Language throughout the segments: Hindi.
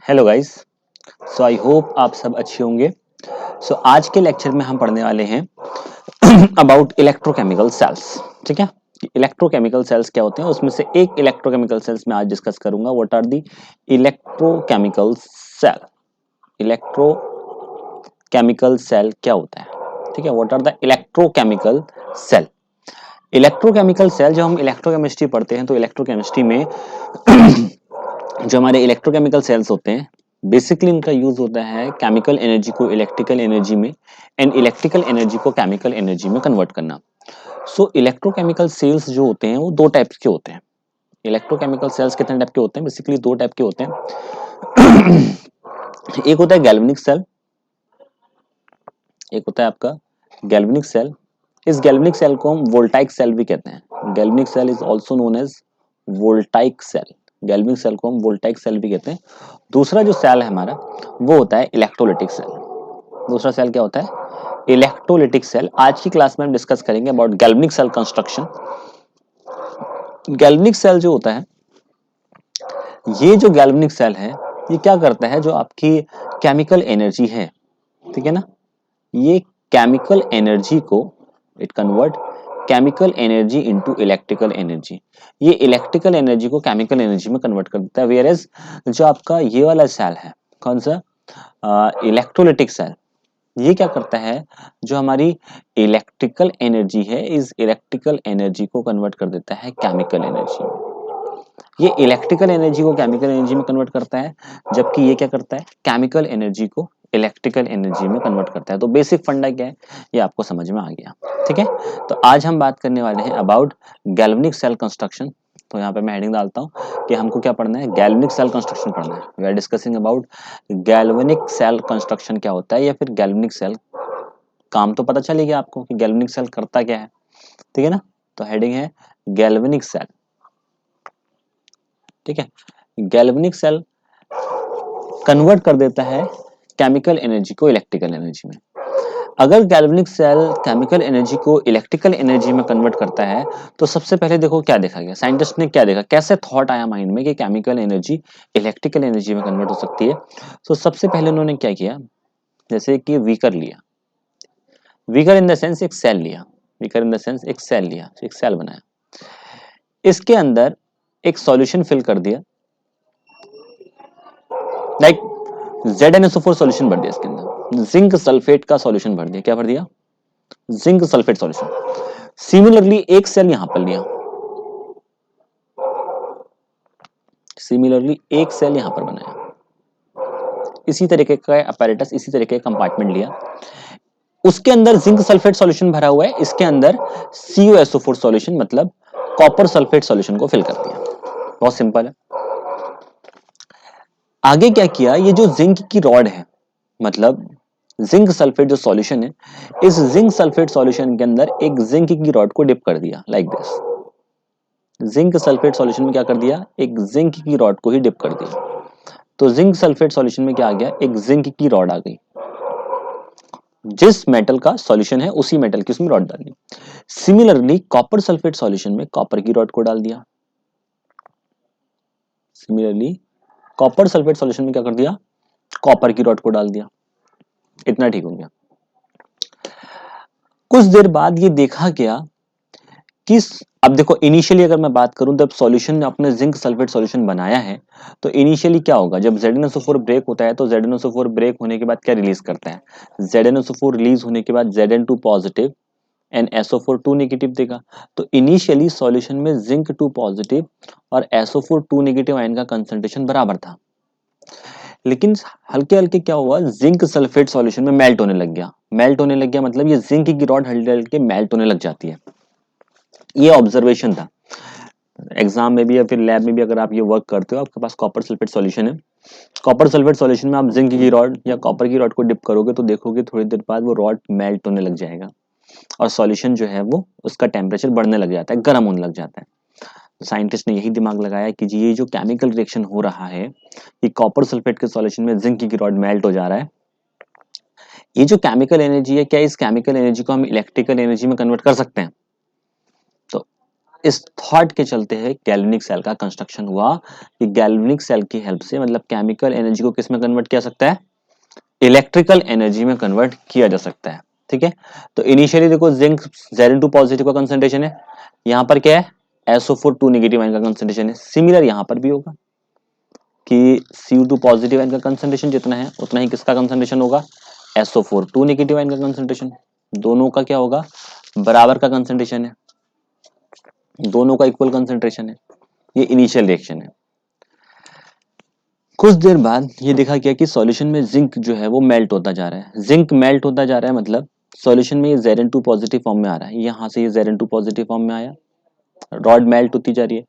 Hello guys. So I hope आप सब अच्छे होंगे। सो आज के लेक्चर में हम पढ़ने वाले हैं अबाउट इलेक्ट्रोकेमिकल सेल्स। ठीक है, इलेक्ट्रोकेमिकल सेल्स क्या होते हैं, उसमें से एक इलेक्ट्रोकेमिकल सेल्स में आज डिस्कस करूंगा। What are the electrochemical cell. Electrochemical cell क्या होता है? ठीक है, what are the electrochemical cell. Electrochemical cell, जब हम इलेक्ट्रोकेमिस्ट्री पढ़ते हैं तो इलेक्ट्रोकेमिस्ट्री में जो हमारे इलेक्ट्रोकेमिकल सेल्स होते हैं, बेसिकली उनका यूज होता है केमिकल एनर्जी को इलेक्ट्रिकल एनर्जी में एंड इलेक्ट्रिकल एनर्जी को केमिकल एनर्जी में कन्वर्ट करना। सो इलेक्ट्रोकेमिकल सेल्स जो होते हैं वो दो टाइप के होते हैं। इलेक्ट्रोकेमिकल सेल्स कितने टाइप के होते हैं? बेसिकली दो टाइप के होते हैं। एक होता है गैल्वेनिक सेल, एक होता है आपका गैल्वेनिक सेल। इस गैल्वेनिक सेल को हम वोल्टाइक सेल भी कहते हैं। Galvanic cell is also known as voltaic cell. Galvanic cell को हम वोल्टाइक सेल भी कहते हैं। दूसरा जो सेल है हमारा वो होता है इलेक्ट्रोलिटिक सेल। दूसरा सेल क्या होता है? Electrolytic cell. आज की क्लास में हम डिस्कस करेंगे about galvanic cell construction. Galvanic cell जो होता है, ये जो गैल्वेनिक सेल है ये क्या करता है, जो आपकी केमिकल एनर्जी है, ठीक है ना, ये केमिकल एनर्जी को it convert chemical energy into electrical energy. ये इलेक्ट्रिकल एनर्जी को केमिकल एनर्जी में कन्वर्ट कर देता है। वेयर एज जो आपका ये वाला सेल है, कौन सा? इलेक्ट्रोलिटिक सेल, ये क्या करता है, जो हमारी इलेक्ट्रिकल एनर्जी है इस इलेक्ट्रिकल एनर्जी को कन्वर्ट कर देता है केमिकल एनर्जी में। ये इलेक्ट्रिकल एनर्जी को केमिकल एनर्जी में कन्वर्ट करता है, जबकि ये क्या करता है, केमिकल एनर्जी को इलेक्ट्रिकल एनर्जी में कन्वर्ट करता है। तो बेसिक फंडा क्या है ये आपको समझ में आ गया। ठीक है, तो आज हम बात करने वाले हैं अबाउट गैल्वेनिक सेल कंस्ट्रक्शन। तो यहाँ पे मैं हेडिंग डालता हूँ कि हमको क्या पढ़ना है, गैल्वेनिक सेल कंस्ट्रक्शन पढ़ना है। We are discussing about galvanic cell construction क्या होता है, या फिर गैल्वेनिक सेल। काम तो पता चलेगा आपको कि गैल्वेनिक सेल करता क्या है, ठीक है ना। तो हेडिंग है गैल्वेनिक सेल। ठीक है, गैल्वेनिक सेल कन्वर्ट कर देता है केमिकल एनर्जी को इलेक्ट्रिकल एनर्जी में। अगर गैल्वेनिक सेल केमिकल एनर्जी को इलेक्ट्रिकल एनर्जी में कन्वर्ट करता है तो सबसे पहले देखो क्या देखा गया, साइंटिस्ट ने क्या देखा, कैसे थॉट आया माइंड में कि केमिकल एनर्जी इलेक्ट्रिकल एनर्जी में कन्वर्ट हो सकती है। तो सबसे पहले उन्होंने क्या किया, जैसे कि वीकर लिया, वीकर इन द सेंस एक सेल लिया, वीकर इन द सेंस एक सेल लिया, एक सेल बनाया, इसके अंदर एक सॉल्यूशन फिल कर दिया, लाइक ZnSO4 सॉल्यूशन भर दिया, इसके अंदर जिंक सल्फेट का सॉल्यूशन भर दिया। क्या भर दिया? Zinc sulphate solution. सिमिलरली एक सेल यहां पर लिया, सिमिलरली एक सेल यहां पर बनाया, इसी तरीके का अपैरेटस, इसी तरीके का कंपार्टमेंट लिया, उसके अंदर जिंक सल्फेट सॉल्यूशन भरा हुआ है, इसके अंदर CuSO4 सॉल्यूशन मतलब कॉपर सल्फेट सॉल्यूशन को फिल कर दिया। बहुत सिंपल है। आगे क्या किया, ये जो जिंक की रॉड है, मतलब जिंक सल्फेट जो सॉल्यूशन है, इस जिंक सल्फेट सॉल्यूशन के अंदर एक जिंक की रॉड को डिप कर दिया, like this. Zinc sulphate solution में क्या कर दिया, एक जिंक की रॉड को ही डिप कर दिया। तो जिंक सल्फेट सॉल्यूशन में क्या आ गया, एक जिंक की रॉड आ गई। जिस मेटल का सॉल्यूशन है उसी मेटल की उसमें रॉड डालनी। सिमिलरली कॉपर सल्फेट सॉल्यूशन में कॉपर की रॉड को डाल दिया। सिमिलरली कॉपर सल्फेट सॉल्यूशन में क्या कर दिया, कॉपर की रॉड को डाल दिया। इतना ठीक हो गया। कुछ देर बाद ये देखा गया कि अब देखो, इनिशियली अगर मैं बात करूं, जब सॉल्यूशन ने अपने जिंक सल्फेट सॉल्यूशन बनाया है तो इनिशियली क्या होगा, जब ZnSO4 ब्रेक होता है तो ZnSO4 ब्रेक होने के बाद क्या रिलीज करता है, ZnSO4 रिलीज होने के बाद Zn2 positive and SO4 2 negative देगा। तो इनिशियली सॉल्यूशन में जिंक 2 पॉजिटिव और SO4 2 नेगेटिव आयन का कंसंट्रेशन बराबर था, लेकिन हल्के हल्के क्या हुआ, जिंक सल्फेट सॉल्यूशन में मेल्ट होने लग गया। मेल्ट होने लग गया मतलब ये जिंक की रॉड हल्के हल्के मेल्ट होने लग जाती है। ये ऑब्जर्वेशन था। एग्जाम में भी या फिर लैब में भी अगर आप ये वर्क करते हो, आपके पास कॉपर सल्फेट सॉल्यूशन है, कॉपर सल्फेट सॉल्यूशन में आप जिंक की रॉड या कॉपर की रॉड को डिप करोगे तो देखोगे थोड़ी देर बाद वो रॉड मेल्ट होने लग जाएगा और सॉल्यूशन जो है वो उसका टेम्परेचर बढ़ने लग जाता है, गर्म होने लग जाता है। साइंटिस्ट ने यही दिमाग लगाया कि जी ये जो केमिकल रिएक्शन हो रहा है कि कॉपर सल्फेट के सॉल्यूशन में जिंक की रॉड मेल्ट हो जा रहा है, ये जो केमिकल एनर्जी है, क्या इस केमिकल एनर्जी को हम इलेक्ट्रिकल एनर्जी में कन्वर्ट कर सकते हैं? तो इस थॉट के चलते है गैल्वेनिक सेल का कंस्ट्रक्शन हुआ कि गैल्वेनिक सेल की हेल्प से मतलब केमिकल एनर्जी को किस में कन्वर्ट किया सकता है, इलेक्ट्रिकल एनर्जी में कन्वर्ट किया जा सकता है। ठीक है, तो इनिशियली देखो जिंक Zn2 पॉजिटिव का कंसंट्रेशन है, यहां पर क्या है SO4 2 नेगेटिव आयन का कंसंट्रेशन है। सिमिलर यहां पर भी होगा कि Cu2 पॉजिटिव आयन का कंसंट्रेशन जितना है उतना ही किसका कंसंट्रेशन होगा, SO4 2 नेगेटिव आयन का कंसंट्रेशन। दोनों का क्या होगा, बराबर का कंसंट्रेशन है, दोनों का इक्वल कंसंट्रेशन है। ये इनिशियल रिएक्शन है। कुछ देर बाद ये देखा गया कि सॉल्यूशन में जिंक जो है वो मेल्ट होता जा रहा है। जिंक मेल्ट होता जा रहा है मतलब सॉल्यूशन में ये Zn2 पॉजिटिव फॉर्म में आ रहा है, यहाँ से ये Zn2 पॉजिटिव फॉर्म में आया, रॉड मेल्ट होती जा रही है,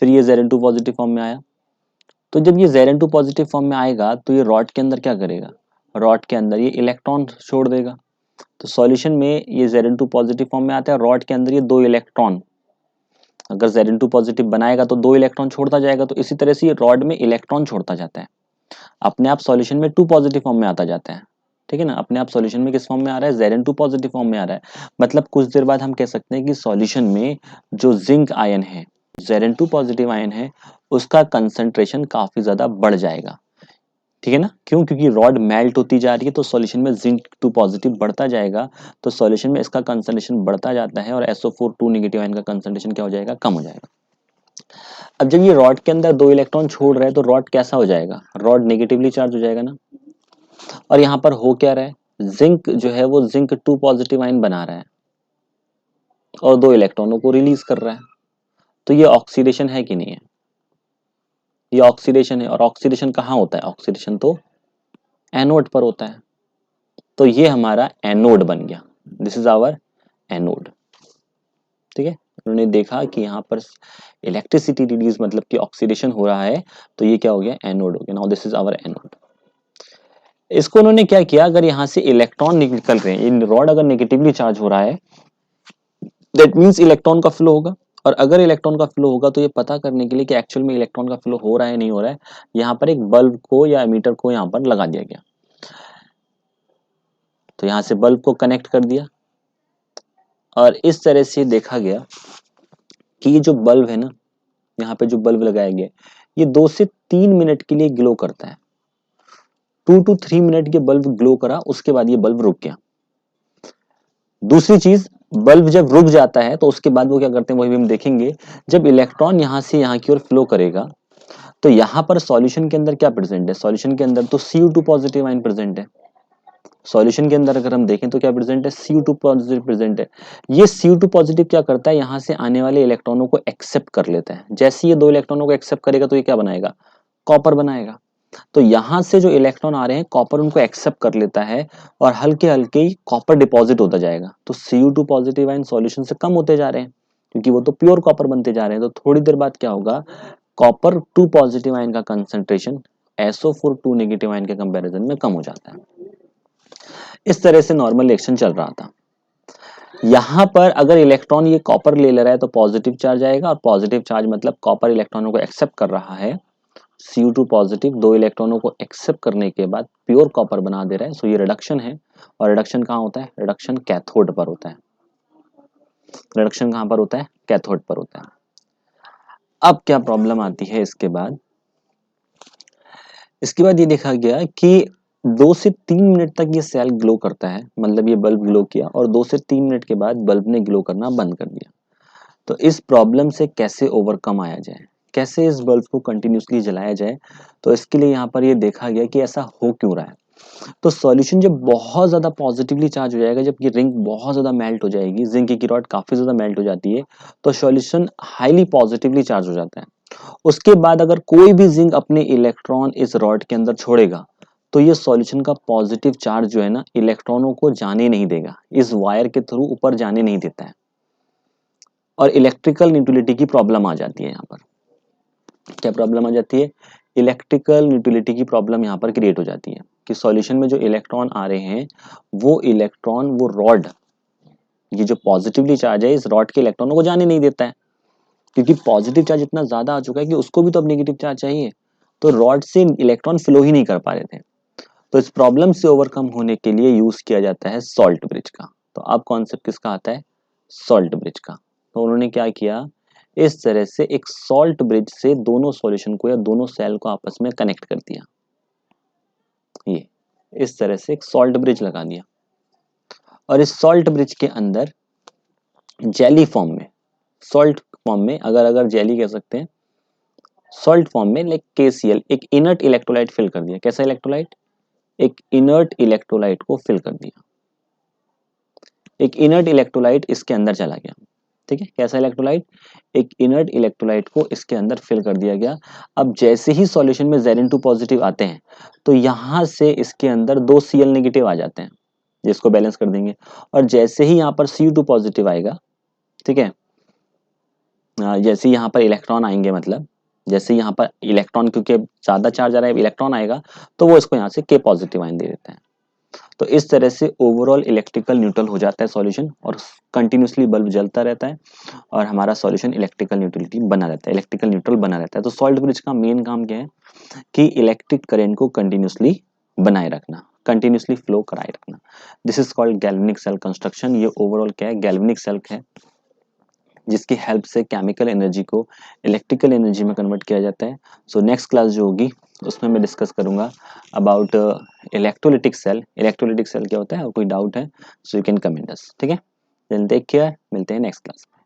फिर ये Zn2 पॉजिटिव फॉर्म में आया। तो जब ये Zn2 पॉजिटिव फॉर्म में आएगा तो ये रॉड के अंदर क्या करेगा, रॉड के अंदर ये इलेक्ट्रॉन छोड़ देगा। तो सॉल्यूशन में ये Zn2 पॉजिटिव फॉर्म में आता है, रॉड के अंदर ये 2 इलेक्ट्रॉन, अगर Zn2 पॉजिटिव बनाएगा तो 2 इलेक्ट्रॉन छोड़ता जाएगा, तो इसी तरह से ये रॉड में इलेक्ट्रॉन छोड़ता जाता है, अपने आप सॉल्यूशन में 2 पॉजिटिव फॉर्म में आता जाता है। ठीक है ना, अपने आप सॉल्यूशन में किस फॉर्म में आ रहा है, Zn2 पॉजिटिव फॉर्म में आ रहा है। मतलब कुछ देर बाद हम कह सकते हैं कि सॉल्यूशन में जो जिंक आयन है, Zn2 पॉजिटिव आयन है, उसका कंसंट्रेशन काफी ज्यादा बढ़ जाएगा। ठीक है ना, क्यों, क्योंकि रॉड मेल्ट होती जा रही है तो सॉल्यूशन में जिंक 2 पॉजिटिव बढ़ता जाएगा, तो सॉल्यूशन में इसका कंसंट्रेशन बढ़ता जाता है और SO4 2 नेगेटिव आयन का कंसंट्रेशन क्या हो जाएगा, कम हो जाएगा। अब जब ये रॉड के अंदर 2 इलेक्ट्रॉन छोड़ रहे हैं तो रॉड कैसा हो जाएगा, रॉड नेगेटिवली चार्ज हो जाएगा ना। और यहाँ पर हो क्या रहा है, जिंक जो है वो जिंक 2 पॉजिटिव आयन बना रहा है और 2 इलेक्ट्रॉनों को रिलीज कर रहा है। तो ये ऑक्सीडेशन है कि नहीं है, ये ऑक्सीडेशन है। और ऑक्सीडेशन कहाँ होता है, ऑक्सीडेशन तो एनोड पर होता है। तो ये हमारा एनोड बन गया, दिस इज आवर एनोड। ठीक है, उन्होंने देखा कि यहाँ पर इलेक्ट्रिसिटी रिलीज मतलब कि ऑक्सीडेशन हो रहा है, तो ये क्या हो गया, एनोड हो गया। Now this is our anode. इसको उन्होंने क्या किया, अगर यहाँ से इलेक्ट्रॉन निकल रहे हैं, इन रॉड अगर नेगेटिवली चार्ज हो रहा है दैट मीन्स इलेक्ट्रॉन का फ्लो होगा। और अगर इलेक्ट्रॉन का फ्लो होगा तो ये पता करने के लिए कि एक्चुअल में इलेक्ट्रॉन का फ्लो हो रहा है नहीं हो रहा है, यहाँ पर एक बल्ब को या एमीटर को यहाँ पर लगा दिया गया। तो यहाँ से बल्ब को कनेक्ट कर दिया और इस तरह से देखा गया कि ये जो बल्ब है ना, यहाँ पे जो बल्ब लगाया गया ये 2 से 3 मिनट के लिए ग्लो करता है। 2 to 3 मिनट के बल्ब ग्लो करा, उसके बाद ये बल्ब रुक गया। दूसरी चीज, बल्ब जब रुक जाता है तो उसके बाद वो क्या करते हैं वही भी हम देखेंगे। जब इलेक्ट्रॉन यहाँ से यहाँ की ओर फ्लो करेगा तो यहाँ पर सॉल्यूशन के अंदर क्या प्रेजेंट है, सॉल्यूशन के अंदर तो Cu2 पॉजिटिव आयन प्रेजेंट है। सॉल्यूशन के अंदर अगर हम देखें तो क्या प्रेजेंट है, Cu2 पॉजिटिव प्रेजेंट है। ये Cu2 पॉजिटिव क्या करता है, यहाँ से आने वाले इलेक्ट्रॉनों को एक्सेप्ट कर लेता है। जैसे ये 2 इलेक्ट्रॉनों को एक्सेप्ट करेगा तो ये क्या बनाएगा, कॉपर बनाएगा। तो यहां से जो इलेक्ट्रॉन आ रहे हैं कॉपर उनको एक्सेप्ट कर लेता है और हल्के हल्के ही कॉपर डिपॉजिट होता जाएगा। तो Cu2 पॉजिटिव आयन सॉल्यूशन से कम होते जा रहे हैं क्योंकि वो तो प्योर कॉपर बनते जा रहे हैं। तो थोड़ी देर बाद क्या होगा, कॉपर 2 पॉजिटिव आयन का कंसंट्रेशन SO4 2 नेगेटिव आयन के कंपैरिजन में कम हो जाता है। इस तरह से नॉर्मल रिएक्शन चल रहा था। यहाँ पर अगर इलेक्ट्रॉन ये कॉपर ले रहा है तो पॉजिटिव चार्ज आएगा, और पॉजिटिव चार्ज मतलब कॉपर इलेक्ट्रॉनों को एक्सेप्ट कर रहा है। Cu2 पॉजिटिव 2 इलेक्ट्रॉनों को एक्सेप्ट करने के बाद प्योर कॉपर बना दे रहा है। सो ये रिडक्शन है, और रिडक्शन कहाँ होता है, रिडक्शन कैथोड पर होता है। रिडक्शन कहाँ पर होता है, कैथोड पर होता है। अब क्या प्रॉब्लम आती है इसके बाद, इसके बाद ये देखा गया कि 2 से 3 मिनट तक ये सेल ग्लो करता है, मतलब ये बल्ब ग्लो किया और 2 से 3 मिनट के बाद बल्ब ने ग्लो करना बंद कर दिया। तो इस प्रॉब्लम से कैसे ओवरकम आया जाए, कैसे इस बल्ब को कंटिन्यूसली जलाया जाए, तो इसके लिए यहाँ पर ये देखा गया कि ऐसा हो क्यों रहा है। तो सॉल्यूशन जब बहुत ज्यादा पॉजिटिवली चार्ज हो जाएगा, जब ये रिंग बहुत ज्यादा मेल्ट हो जाएगी, जिंक की रॉड काफी ज्यादा मेल्ट हो जाती है, तो सॉल्यूशन हाईली पॉजिटिवली चार्ज हो जाता है। उसके बाद अगर कोई भी जिंक अपने इलेक्ट्रॉन इस रॉड के अंदर छोड़ेगा तो ये सॉल्यूशन का पॉजिटिव चार्ज जो है ना इलेक्ट्रॉनों को जाने नहीं देगा, इस वायर के थ्रू ऊपर जाने नहीं देता है, और इलेक्ट्रिकल न्यूट्रलिटी की प्रॉब्लम आ जाती है। यहाँ पर क्या प्रॉब्लम आ जाती है, इलेक्ट्रिकल न्यूट्रलिटी की प्रॉब्लम यहाँ पर क्रिएट हो जाती है कि सॉल्यूशन में जो इलेक्ट्रॉन आ रहे हैं वो इलेक्ट्रॉन वो रॉड, ये जो पॉजिटिवली चार्ज है इस रॉड के इलेक्ट्रॉनों को जाने नहीं देता है, क्योंकि पॉजिटिव चार्ज इतना ज्यादा आ चुका है कि उसको भी तो अब नेगेटिव चार्ज चाहिए। तो रॉड से इलेक्ट्रॉन फ्लो ही नहीं कर पा रहे थे। तो इस प्रॉब्लम से ओवरकम होने के लिए यूज किया जाता है सॉल्ट ब्रिज का। तो अब कॉन्सेप्ट किसका आता है, सॉल्ट ब्रिज का। तो उन्होंने क्या किया इस तरह से एक सॉल्ट ब्रिज से दोनों सॉल्यूशन को या दोनों सेल को आपस में कनेक्ट कर दिया। ये इस तरह से एक सॉल्ट ब्रिज लगा दिया और इस सॉल्ट ब्रिज के अंदर जेली फॉर्म में, सॉल्ट फॉर्म में, अगर अगर जेली कह सकते हैं, सॉल्ट फॉर्म में लाइक KCl एक इनर्ट इलेक्ट्रोलाइट फिल कर दिया। कैसा इलेक्ट्रोलाइट? एक इनर्ट इलेक्ट्रोलाइट को फिल कर दिया। एक इनर्ट इलेक्ट्रोलाइट इसके अंदर चला गया। ठीक है, कैसा इलेक्ट्रोलाइट? एक इनर्ट इलेक्ट्रोलाइट को इसके अंदर फिल कर दिया गया। अब जैसे ही सॉल्यूशन में Zn2 पॉजिटिव आते हैं तो यहां से इसके अंदर 2 Cl नेगेटिव आ जाते हैं जिसको बैलेंस कर देंगे। और जैसे ही यहाँ पर Cu2 पॉजिटिव आएगा, ठीक है, जैसे यहाँ पर इलेक्ट्रॉन आएंगे, मतलब जैसे यहाँ पर इलेक्ट्रॉन, क्योंकि ज्यादा चार्ज आ रहा है, इलेक्ट्रॉन आएगा तो वो इसको यहाँ से K पॉजिटिव आयन दे देते हैं। तो इस तरह से ओवरऑल इलेक्ट्रिकल न्यूट्रल हो जाता है सॉल्यूशन और कंटिन्यूसली बल्ब जलता रहता है और हमारा सॉल्यूशन इलेक्ट्रिकल न्यूट्रलिटी बना रहता है, इलेक्ट्रिकल न्यूट्रल बना रहता है। तो सॉल्ट ब्रिज का मेन काम क्या है कि इलेक्ट्रिक करंट को कंटिन्यूसली बनाए रखना, कंटिन्यूसली फ्लो कराए रखना। This is called galvanic cell construction. ये ओवरऑल क्या है? गैल्वेनिक सेल है, जिसकी हेल्प से केमिकल एनर्जी को इलेक्ट्रिकल एनर्जी में कन्वर्ट किया जाता है। सो नेक्स्ट क्लास जो होगी उसमें मैं डिस्कस करूंगा about electrolytic cell. Electrolytic cell क्या होता है? कोई डाउट है so you can comment us. ठीक है, देन टेक केयर, मिलते हैं नेक्स्ट क्लास में।